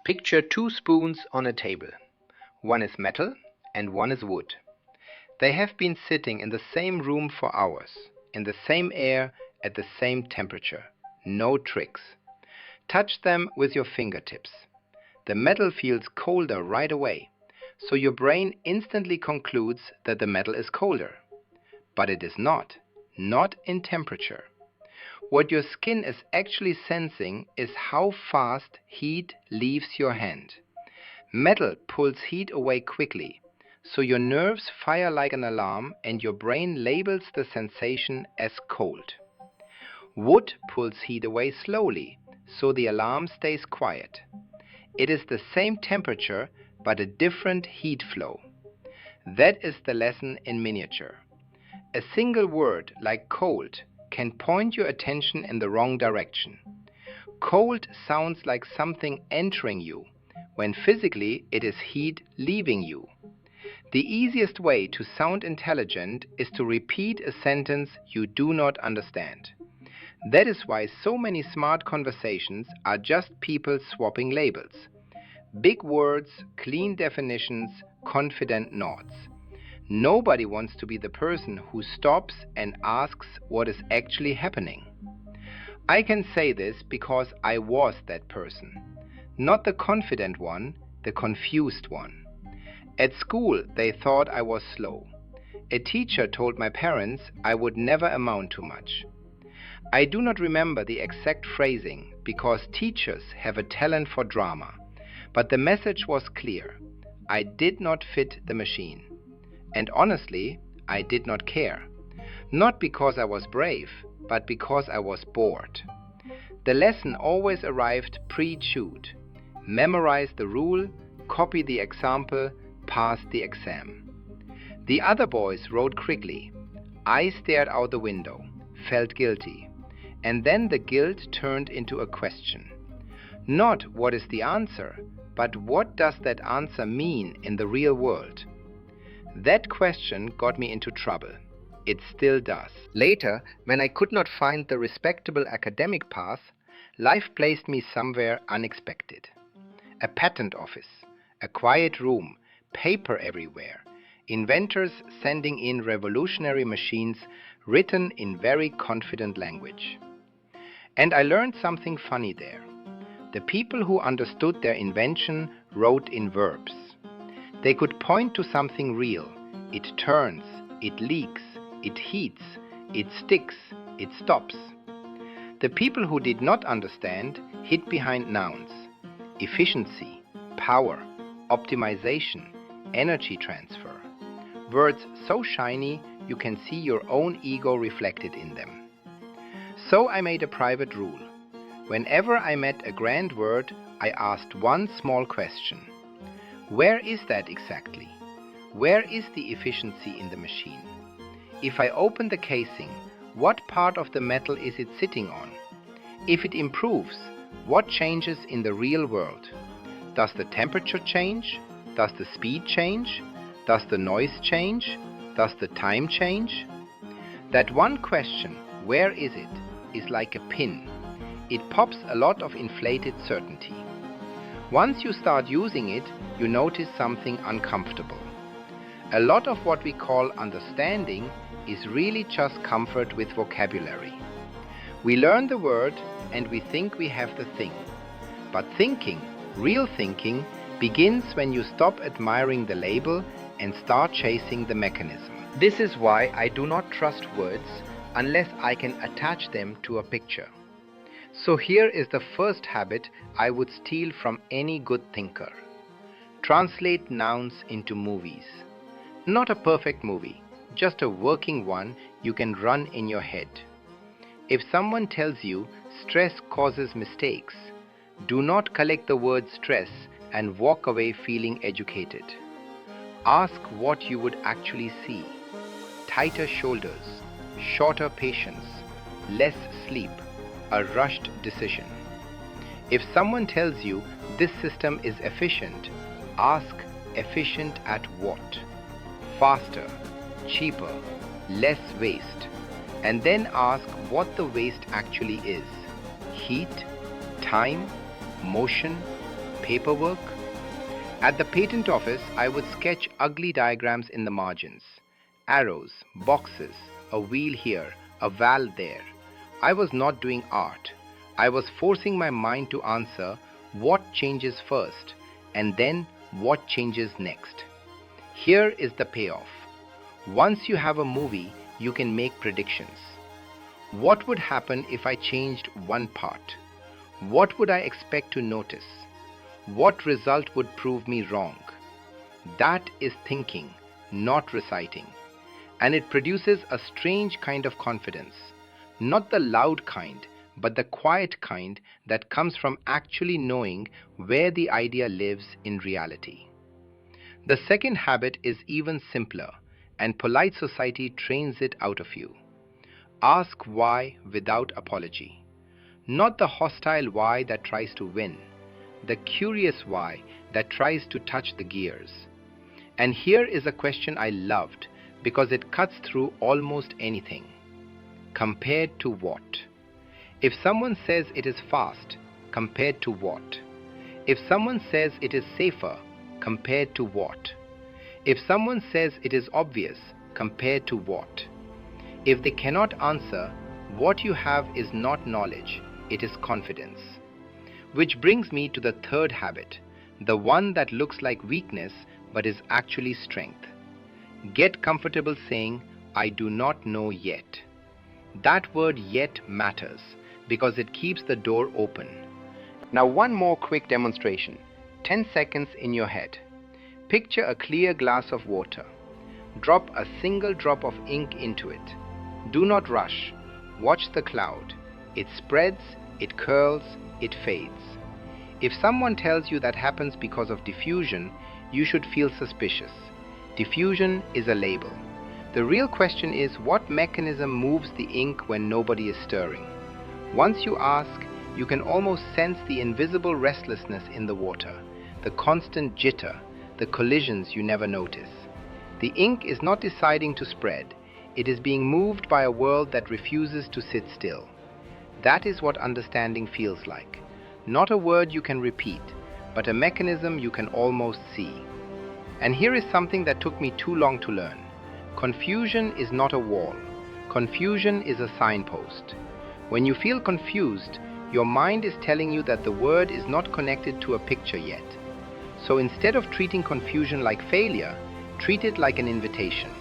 Picture two spoons on a table. One is metal and one is wood. They have been sitting in the same room for hours, in the same air, at the same temperature. No tricks. Touch them with your fingertips. The metal feels colder right away, so your brain instantly concludes that the metal is colder. But it is not in temperature. What your skin is actually sensing is how fast heat leaves your hand. Metal pulls heat away quickly, so your nerves fire like an alarm and your brain labels the sensation as cold. Wood pulls heat away slowly, so the alarm stays quiet. It is the same temperature, but a different heat flow. That is the lesson in miniature. A single word like cold can point your attention in the wrong direction. Cold sounds like something entering you, when physically it is heat leaving you. The easiest way to sound intelligent is to repeat a sentence you do not understand. That is why so many smart conversations are just people swapping labels. Big words, clean definitions, confident nods. Nobody wants to be the person who stops and asks what is actually happening. I can say this because I was that person. Not the confident one, the confused one. At school, they thought I was slow. A teacher told my parents I would never amount to much. I do not remember the exact phrasing because teachers have a talent for drama, but the message was clear. I did not fit the machine. And honestly, I did not care. Not because I was brave, but because I was bored. The lesson always arrived pre-chewed. Memorize the rule, copy the example, pass the exam. The other boys wrote quickly. I stared out the window, felt guilty. And then the guilt turned into a question. Not what is the answer, but what does that answer mean in the real world? That question got me into trouble. It still does. Later, when I could not find the respectable academic path, life placed me somewhere unexpected. A patent office, a quiet room, paper everywhere, inventors sending in revolutionary machines written in very confident language. And I learned something funny there. The people who understood their invention wrote in verbs. They could point to something real. It turns, it leaks, it heats, it sticks, it stops. The people who did not understand hid behind nouns. Efficiency, power, optimization, energy transfer. Words so shiny you can see your own ego reflected in them. So I made a private rule. Whenever I met a grand word, I asked one small question. Where is that exactly? Where is the efficiency in the machine? If I open the casing, what part of the metal is it sitting on? If it improves, what changes in the real world? Does the temperature change? Does the speed change? Does the noise change? Does the time change? That one question, where is it, is like a pin. It pops a lot of inflated certainty. Once you start using it, you notice something uncomfortable. A lot of what we call understanding is really just comfort with vocabulary. We learn the word and we think we have the thing. But thinking, real thinking, begins when you stop admiring the label and start chasing the mechanism. This is why I do not trust words unless I can attach them to a picture. So here is the first habit I would steal from any good thinker. Translate nouns into movies. Not a perfect movie, just a working one you can run in your head. If someone tells you stress causes mistakes, do not collect the word stress and walk away feeling educated. Ask what you would actually see. Tighter shoulders, shorter patience, less sleep, a rushed decision. If someone tells you this system is efficient, ask efficient at what? Faster, cheaper, less waste, and then ask what the waste actually is. Heat, time, motion, paperwork? At the patent office, I would sketch ugly diagrams in the margins. Arrows, boxes, a wheel here, a valve there. I was not doing art. I was forcing my mind to answer what changes first and then what changes next. Here is the payoff. Once you have a movie, you can make predictions. What would happen if I changed one part? What would I expect to notice? What result would prove me wrong? That is thinking, not reciting. And it produces a strange kind of confidence. Not the loud kind, but the quiet kind that comes from actually knowing where the idea lives in reality. The second habit is even simpler, and polite society trains it out of you. Ask why without apology. Not the hostile why that tries to win, the curious why that tries to touch the gears. And here is a question I loved because it cuts through almost anything. Compared to what? If someone says it is fast, compared to what? If someone says it is safer, compared to what? If someone says it is obvious, compared to what? If they cannot answer, what you have is not knowledge, it is confidence. Which brings me to the third habit, the one that looks like weakness but is actually strength. Get comfortable saying, I do not know yet. That word yet matters because it keeps the door open. Now one more quick demonstration. 10 seconds in your head. Picture a clear glass of water. Drop a single drop of ink into it. Do not rush. Watch the cloud. It spreads, it curls, it fades. If someone tells you that happens because of diffusion, you should feel suspicious. Diffusion is a label. The real question is what mechanism moves the ink when nobody is stirring? Once you ask, you can almost sense the invisible restlessness in the water, the constant jitter, the collisions you never notice. The ink is not deciding to spread, it is being moved by a world that refuses to sit still. That is what understanding feels like. Not a word you can repeat, but a mechanism you can almost see. And here is something that took me too long to learn. Confusion is not a wall. Confusion is a signpost. When you feel confused, your mind is telling you that the word is not connected to a picture yet. So instead of treating confusion like failure, treat it like an invitation.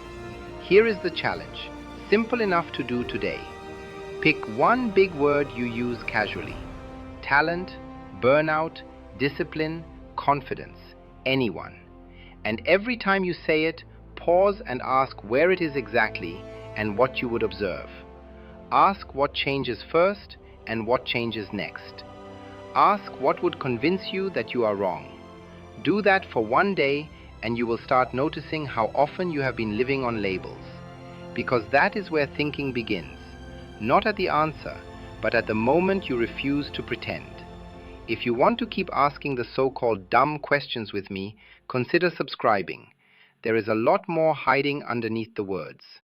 Here is the challenge, simple enough to do today. Pick one big word you use casually. Talent, burnout, discipline, confidence, anyone. And every time you say it, pause and ask where it is exactly and what you would observe. Ask what changes first and what changes next. Ask what would convince you that you are wrong. Do that for one day and you will start noticing how often you have been living on labels. Because that is where thinking begins. Not at the answer, but at the moment you refuse to pretend. If you want to keep asking the so-called dumb questions with me, consider subscribing. There is a lot more hiding underneath the words.